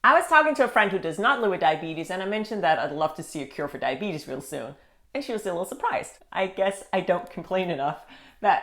I was talking to a friend who does not live with diabetes, and I mentioned that I'd love to see a cure for diabetes real soon. And she was a little surprised. I guess I don't complain enough. But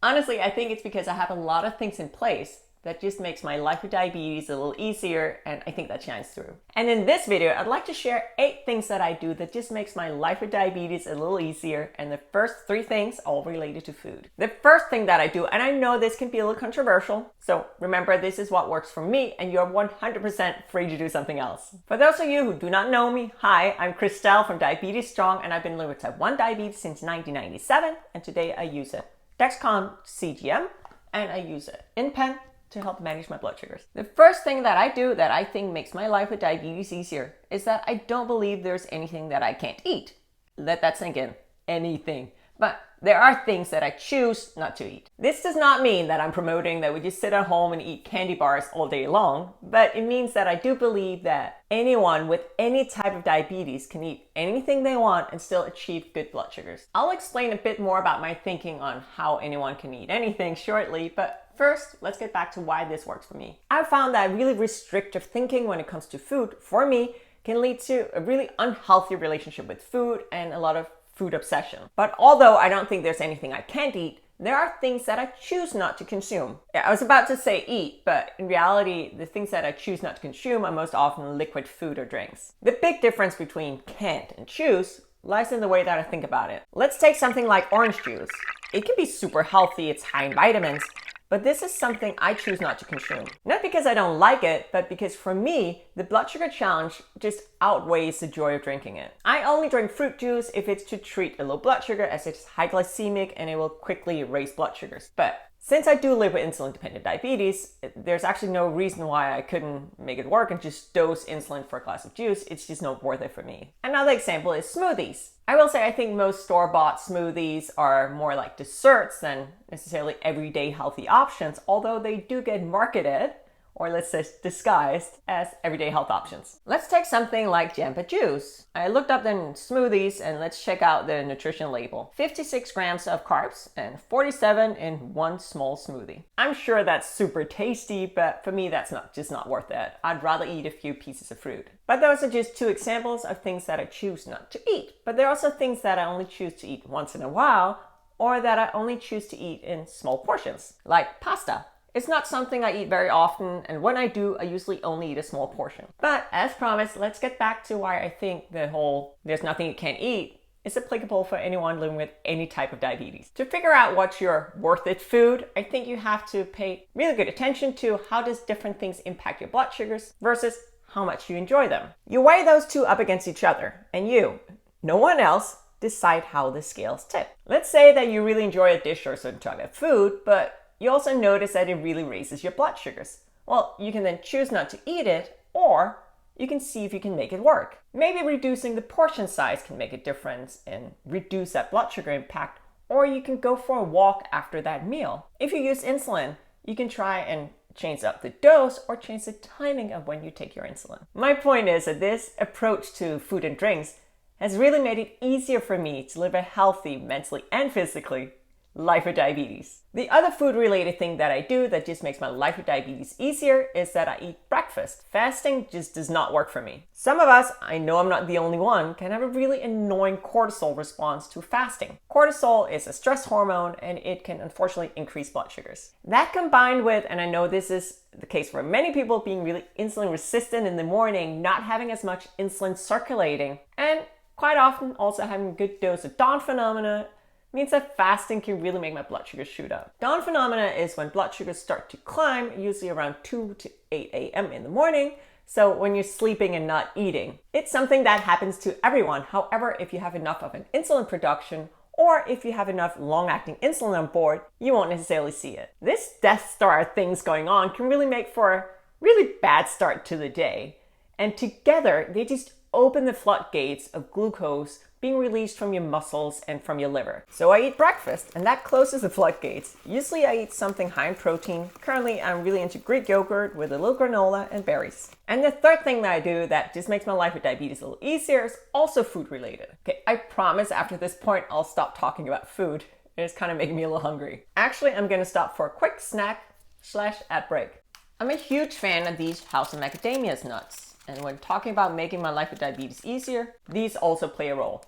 honestly, I think it's because I have a lot of things in place that just makes my life with diabetes a little easier, and I think that shines through. And in this video, I'd like to share 8 things that I do that just makes my life with diabetes a little easier, and the first 3 things all related to food. The first thing that I do, and I know this can be a little controversial, so remember this is what works for me, and you're 100% free to do something else. For those of you who do not know me, hi, I'm Christelle from Diabetes Strong, and I've been living with type 1 diabetes since 1997, and today I use a Dexcom CGM, and I use an InPen to help manage my blood sugars. The first thing that I do that I think makes my life with diabetes easier is that I don't believe there's anything that I can't eat. Let that sink in. Anything. But there are things that I choose not to eat. This does not mean that I'm promoting that we just sit at home and eat candy bars all day long, but it means that I do believe that anyone with any type of diabetes can eat anything they want and still achieve good blood sugars. I'll explain a bit more about my thinking on how anyone can eat anything shortly, but first, let's get back to why this works for me. I've found that really restrictive thinking when it comes to food, for me, can lead to a really unhealthy relationship with food and a lot of food obsession. But although I don't think there's anything I can't eat, there are things that I choose not to consume. I was about to say eat, but in reality, the things that I choose not to consume are most often liquid food or drinks. The big difference between can't and choose lies in the way that I think about it. Let's take something like orange juice. It can be super healthy, it's high in vitamins, but this is something I choose not to consume. Not because I don't like it, but because for me, the blood sugar challenge just outweighs the joy of drinking it. I only drink fruit juice if it's to treat a low blood sugar, as it's high glycemic and it will quickly raise blood sugars. But since I do live with insulin-dependent diabetes, there's actually no reason why I couldn't make it work and just dose insulin for a glass of juice. It's just not worth it for me. Another example is smoothies. I will say I think most store-bought smoothies are more like desserts than necessarily everyday healthy options, although they do get marketed, or let's say disguised, as everyday health options. Let's take something like Jampa juice. I looked up the smoothies and let's check out the nutrition label. 56 grams of carbs and 47 in one small smoothie. I'm sure that's super tasty, but for me that's just not worth it. I'd rather eat a few pieces of fruit. But those are just 2 examples of things that I choose not to eat. But there are also things that I only choose to eat once in a while, or that I only choose to eat in small portions, like pasta. It's not something I eat very often, and when I do, I usually only eat a small portion. But as promised, let's get back to why I think the whole "there's nothing you can't eat" is applicable for anyone living with any type of diabetes. To figure out what's your worth it food, I think you have to pay really good attention to how does different things impact your blood sugars versus how much you enjoy them. You weigh those 2 up against each other, and you, no one else, decide how the scales tip. Let's say that you really enjoy a dish or a certain type of food, but you also notice that it really raises your blood sugars. Well, you can then choose not to eat it, or you can see if you can make it work. Maybe reducing the portion size can make a difference and reduce that blood sugar impact, or you can go for a walk after that meal. If you use insulin, you can try and change up the dose or change the timing of when you take your insulin. My point is that this approach to food and drinks has really made it easier for me to live a healthy, mentally and physically, life with diabetes. The other food-related thing that I do that just makes my life with diabetes easier is that I eat breakfast. Fasting just does not work for me. Some of us, I know I'm not the only one, can have a really annoying cortisol response to fasting. Cortisol is a stress hormone and it can unfortunately increase blood sugars. That combined with, and I know this is the case for many people, being really insulin resistant in the morning, not having as much insulin circulating, and quite often also having a good dose of dawn phenomena, means that fasting can really make my blood sugars shoot up. Dawn phenomena is when blood sugars start to climb, usually around 2 to 8 a.m. in the morning, so when you're sleeping and not eating. It's something that happens to everyone. However, if you have enough of an insulin production, or if you have enough long-acting insulin on board, you won't necessarily see it. This Death Star things going on can really make for a really bad start to the day. And together, they just open the floodgates of glucose being released from your muscles and from your liver. So I eat breakfast, and that closes the floodgates. Usually I eat something high in protein. Currently I'm really into Greek yogurt with a little granola and berries. And the third thing that I do that just makes my life with diabetes a little easier is also food related. Okay, I promise after this point I'll stop talking about food. It's kind of making me a little hungry. Actually, I'm gonna stop for a quick snack/ad break. I'm a huge fan of these House of Macadamia's nuts. And when talking about making my life with diabetes easier, these also play a role.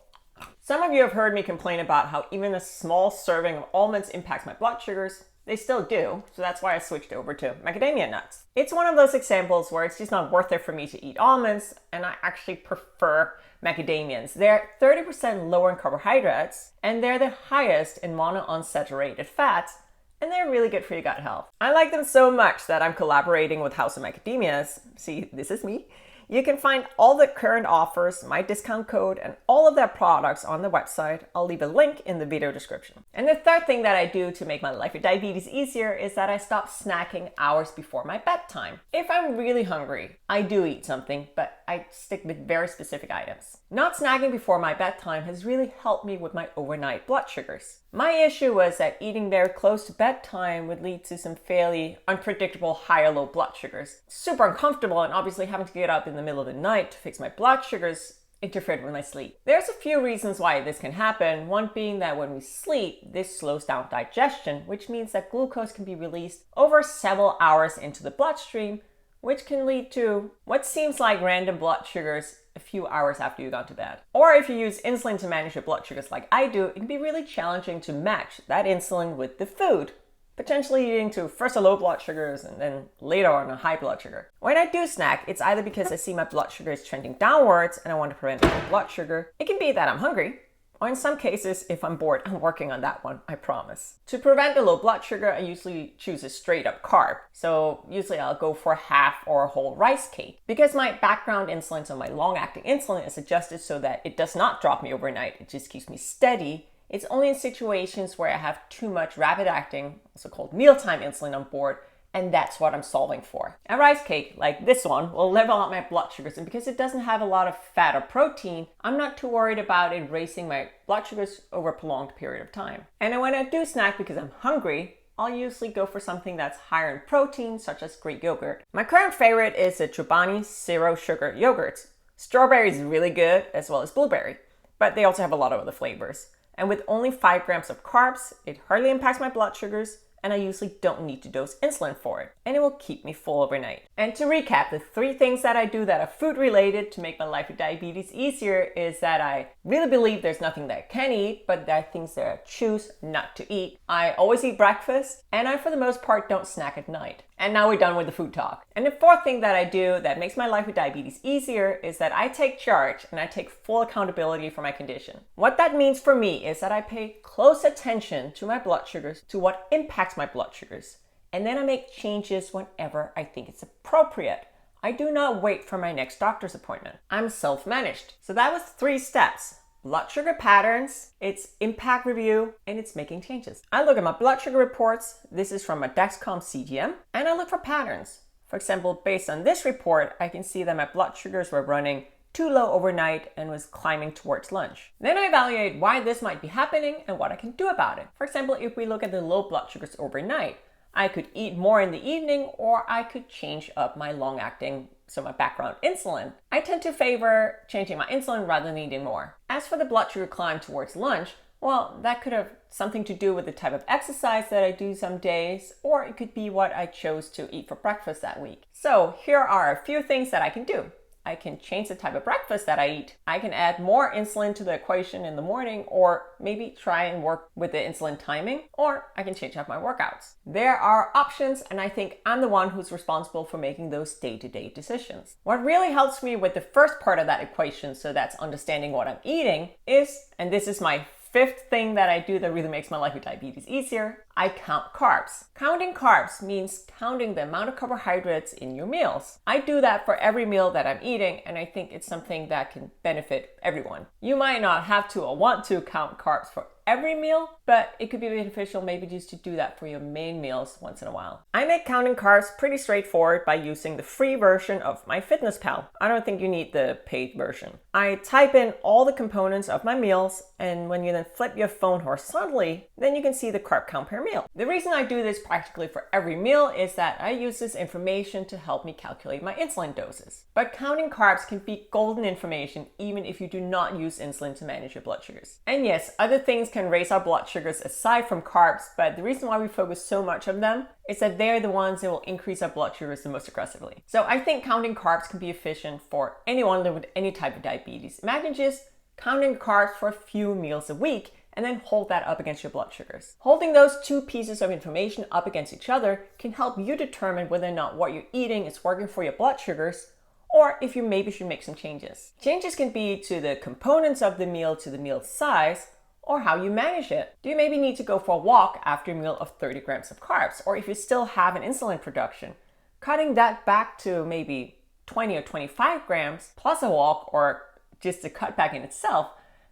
Some of you have heard me complain about how even a small serving of almonds impacts my blood sugars. They still do, so that's why I switched over to macadamia nuts. It's one of those examples where it's just not worth it for me to eat almonds, and I actually prefer macadamians. They're 30% lower in carbohydrates, and they're the highest in monounsaturated fats, and they're really good for your gut health. I like them so much that I'm collaborating with House of Macadamias. See, this is me. You can find all the current offers, my discount code, and all of their products on the website. I'll leave a link in the video description. And the third thing that I do to make my life with diabetes easier is that I stop snacking hours before my bedtime. If I'm really hungry, I do eat something, but I stick with very specific items. Not snacking before my bedtime has really helped me with my overnight blood sugars. My issue was that eating very close to bedtime would lead to some fairly unpredictable high or low blood sugars. Super uncomfortable, and obviously having to get up in the middle of the night to fix my blood sugars interfered with my sleep. There's a few reasons why this can happen, one being that when we sleep, this slows down digestion, which means that glucose can be released over several hours into the bloodstream, which can lead to what seems like random blood sugars a few hours after you got to bed. Or if you use insulin to manage your blood sugars like I do, it can be really challenging to match that insulin with the food, potentially leading to first a low blood sugars and then later on a high blood sugar. When I do snack, it's either because I see my blood sugar is trending downwards and I want to prevent high blood sugar. It can be that I'm hungry. Or in some cases, if I'm bored, I'm working on that one, I promise. To prevent the low blood sugar, I usually choose a straight up carb. So usually I'll go for half or a whole rice cake. Because my background insulin, so my long-acting insulin, is adjusted so that it does not drop me overnight. It just keeps me steady. It's only in situations where I have too much rapid-acting, also called mealtime insulin on board, and that's what I'm solving for. A rice cake, like this one, will level out my blood sugars, and because it doesn't have a lot of fat or protein, I'm not too worried about it raising my blood sugars over a prolonged period of time. And then when I do snack because I'm hungry, I'll usually go for something that's higher in protein, such as Greek yogurt. My current favorite is the Chobani Zero Sugar yogurts. Strawberry is really good, as well as blueberry, but they also have a lot of other flavors. And with only 5 grams of carbs, it hardly impacts my blood sugars, and I usually don't need to dose insulin for it, and it will keep me full overnight. And to recap, the 3 things that I do that are food related to make my life with diabetes easier is that I really believe there's nothing that I can eat, but there are things that I choose not to eat. I always eat breakfast, and I for the most part don't snack at night. And now we're done with the food talk. And the 4th thing that I do that makes my life with diabetes easier is that I take charge and I take full accountability for my condition. What that means for me is that I pay close attention to my blood sugars, to what impacts my blood sugars, and then I make changes whenever I think it's appropriate. I do not wait for my next doctor's appointment. I'm self-managed. So that was 3 steps. Blood sugar patterns, its impact review, and it's making changes. I look at my blood sugar reports. This is from a Dexcom CGM, and I look for patterns. For example, based on this report, I can see that my blood sugars were running too low overnight and was climbing towards lunch. Then I evaluate why this might be happening and what I can do about it. For example, if we look at the low blood sugars overnight, I could eat more in the evening, or I could change up my long-acting, so my background insulin. I tend to favor changing my insulin rather than eating more. As for the blood sugar climb towards lunch, well, that could have something to do with the type of exercise that I do some days, or it could be what I chose to eat for breakfast that week. So here are a few things that I can do. I can change the type of breakfast that I eat. I can add more insulin to the equation in the morning, or maybe try and work with the insulin timing, or I can change up my workouts. There are options, and I think I'm the one who's responsible for making those day-to-day decisions. What really helps me with the first part of that equation, so that's understanding what I'm eating, is, and this is my 5th thing that I do that really makes my life with diabetes easier, I count carbs. Counting carbs means counting the amount of carbohydrates in your meals. I do that for every meal that I'm eating, and I think it's something that can benefit everyone. You might not have to or want to count carbs for every meal, but it could be beneficial maybe just to do that for your main meals once in a while. I make counting carbs pretty straightforward by using the free version of MyFitnessPal. I don't think you need the paid version. I type in all the components of my meals, and when you then flip your phone horizontally, then you can see the carb count per meal. The reason I do this practically for every meal is that I use this information to help me calculate my insulin doses. But counting carbs can be golden information even if you do not use insulin to manage your blood sugars. And yes, other things can raise our blood sugars aside from carbs, but the reason why we focus so much on them is that they're the ones that will increase our blood sugars the most aggressively. So I think counting carbs can be efficient for anyone living with any type of diabetes. Imagine just counting carbs for a few meals a week and then hold that up against your blood sugars. Holding those two pieces of information up against each other can help you determine whether or not what you're eating is working for your blood sugars, or if you maybe should make some changes. Changes can be to the components of the meal, to the meal size, or how you manage it. Do you maybe need to go for a walk after a meal of 30 grams of carbs? Or if you still have an insulin production, cutting that back to maybe 20 or 25 grams plus a walk, or just a cutback in itself,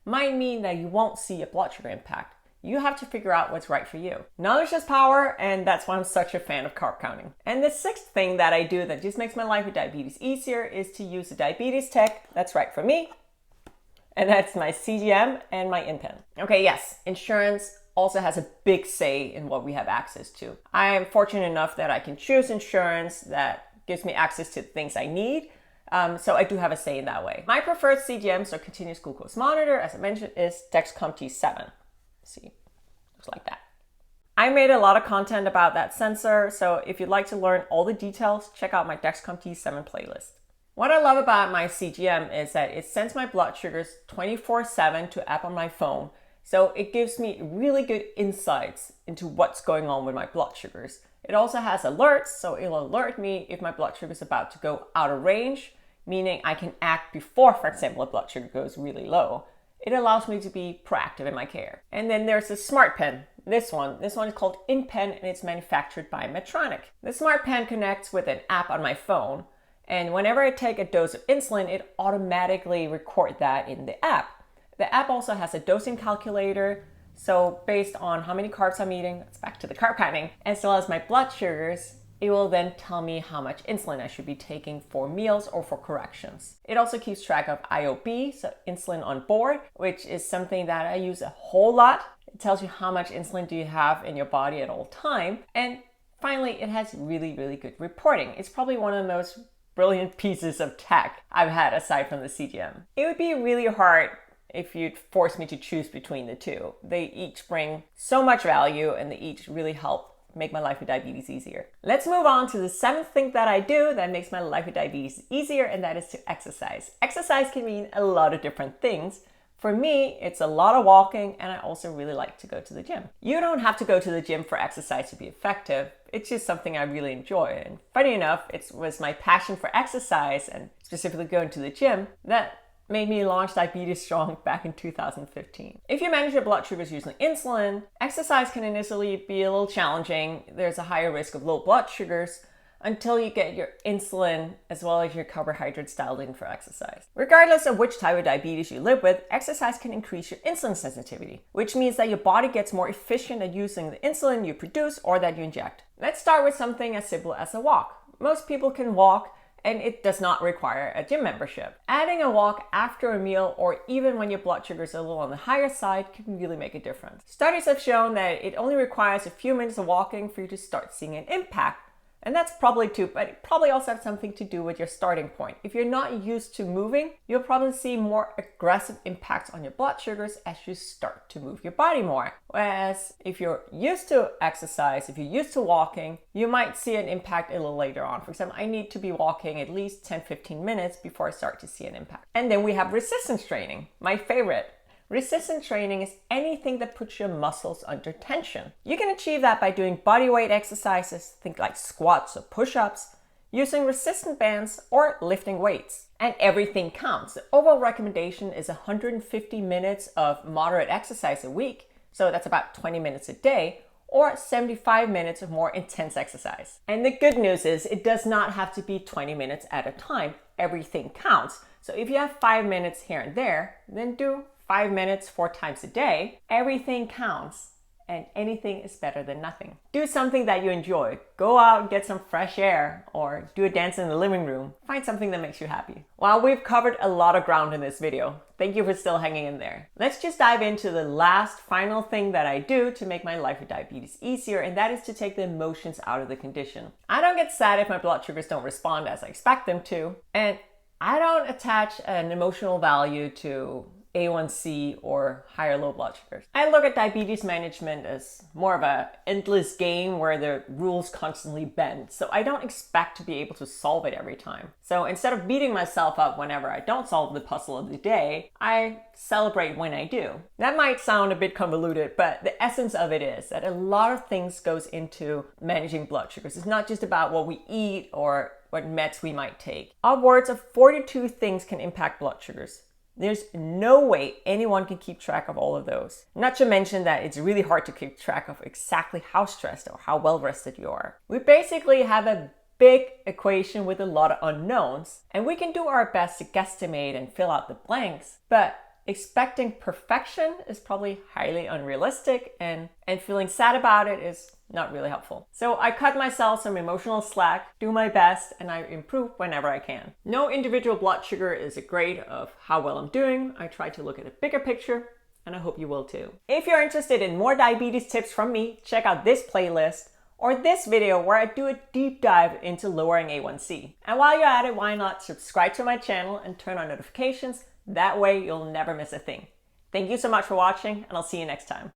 might mean that you won't see a blood sugar impact. You have to figure out what's right for you. Knowledge is power, and that's why I'm such a fan of carb counting. And the sixth thing that I do that just makes my life with diabetes easier is to use the diabetes tech that's right for me. And that's my CGM and my InPen. Okay, yes, insurance also has a big say in what we have access to. I am fortunate enough that I can choose insurance that gives me access to the things I need. So I do have a say in that way. My preferred CGM, so continuous glucose monitor, as I mentioned, is Dexcom T7. See, looks like that. I made a lot of content about that sensor, so if you'd like to learn all the details, check out my Dexcom T7 playlist. What I love about my CGM is that it sends my blood sugars 24/7 to an app on my phone, so it gives me really good insights into what's going on with my blood sugars. It also has alerts, so it'll alert me if my blood sugar is about to go out of range, meaning I can act before, for example, a blood sugar goes really low. It allows me to be proactive in my care. And then there's the smart pen. This one is called InPen, and it's manufactured by Medtronic. The smart pen connects with an app on my phone, and whenever I take a dose of insulin, it automatically records that in the app. The app also has a dosing calculator, so based on how many carbs I'm eating, it's back to the carb counting, as well as my blood sugars, it will then tell me how much insulin I should be taking for meals or for corrections. It also keeps track of IOB, so insulin on board, which is something that I use a whole lot. It tells you how much insulin do you have in your body at all time. And finally, it has really, really good reporting. It's probably one of the most brilliant pieces of tech I've had aside from the CGM. It would be really hard if you'd force me to choose between the two. They each bring so much value, and they each really help make my life with diabetes easier. Let's move on to the seventh thing that I do that makes my life with diabetes easier, and that is to exercise. Exercise can mean a lot of different things. For me, it's a lot of walking, and I also really like to go to the gym. You don't have to go to the gym for exercise to be effective. It's just something I really enjoy. And funny enough, it was my passion for exercise, and specifically going to the gym, that made me launch Diabetes Strong back in 2015. If you manage your blood sugars using insulin, exercise can initially be a little challenging. There's a higher risk of low blood sugars until you get your insulin as well as your carbohydrates dialed in for exercise. Regardless of which type of diabetes you live with, exercise can increase your insulin sensitivity, which means that your body gets more efficient at using the insulin you produce or that you inject. Let's start with something as simple as a walk. Most people can walk, and it does not require a gym membership. Adding a walk after a meal, or even when your blood sugars are a little on the higher side, can really make a difference. Studies have shown that it only requires a few minutes of walking for you to start seeing an impact. And that's probably too, but it probably also has something to do with your starting point. If you're not used to moving, you'll probably see more aggressive impacts on your blood sugars as you start to move your body more. Whereas if you're used to exercise, if you're used to walking, you might see an impact a little later on. For example, I need to be walking at least 10-15 minutes before I start to see an impact. And then we have resistance training, my favorite. Resistance training is anything that puts your muscles under tension. You can achieve that by doing body weight exercises, think like squats or push-ups, using resistance bands, or lifting weights. And everything counts. The overall recommendation is 150 minutes of moderate exercise a week, so that's about 20 minutes a day, or 75 minutes of more intense exercise. And the good news is it does not have to be 20 minutes at a time. Everything counts. So if you have 5 minutes here and there, then do 5 minutes 4 times a day. Everything counts. and anything is better than nothing. Do something that you enjoy. Go out and get some fresh air, or do a dance in the living room. Find something that makes you happy. While we've covered a lot of ground in this video, thank you for still hanging in there. Let's just dive into the last final thing that I do to make my life with diabetes easier, and that is to take the emotions out of the condition. I don't get sad if my blood sugars don't respond as I expect them to, and I don't attach an emotional value to A1C or high or low blood sugars. I look at diabetes management as more of an endless game where the rules constantly bend. So I don't expect to be able to solve it every time. So instead of beating myself up whenever I don't solve the puzzle of the day, I celebrate when I do. That might sound a bit convoluted, but the essence of it is that a lot of things goes into managing blood sugars. It's not just about what we eat or what meds we might take. Upwards of 42 things can impact blood sugars. There's no way anyone can keep track of all of those. Not to mention that it's really hard to keep track of exactly how stressed or how well rested you are. We basically have a big equation with a lot of unknowns, and we can do our best to guesstimate and fill out the blanks, but expecting perfection is probably highly unrealistic, and feeling sad about it is not really helpful. So I cut myself some emotional slack, do my best, and I improve whenever I can. No individual blood sugar is a grade of how well I'm doing. I try to look at a bigger picture, and I hope you will too. If you're interested in more diabetes tips from me, check out this playlist or this video where I do a deep dive into lowering A1C. And while you're at it, why not subscribe to my channel and turn on notifications? That way you'll never miss a thing. Thank you so much for watching, and I'll see you next time.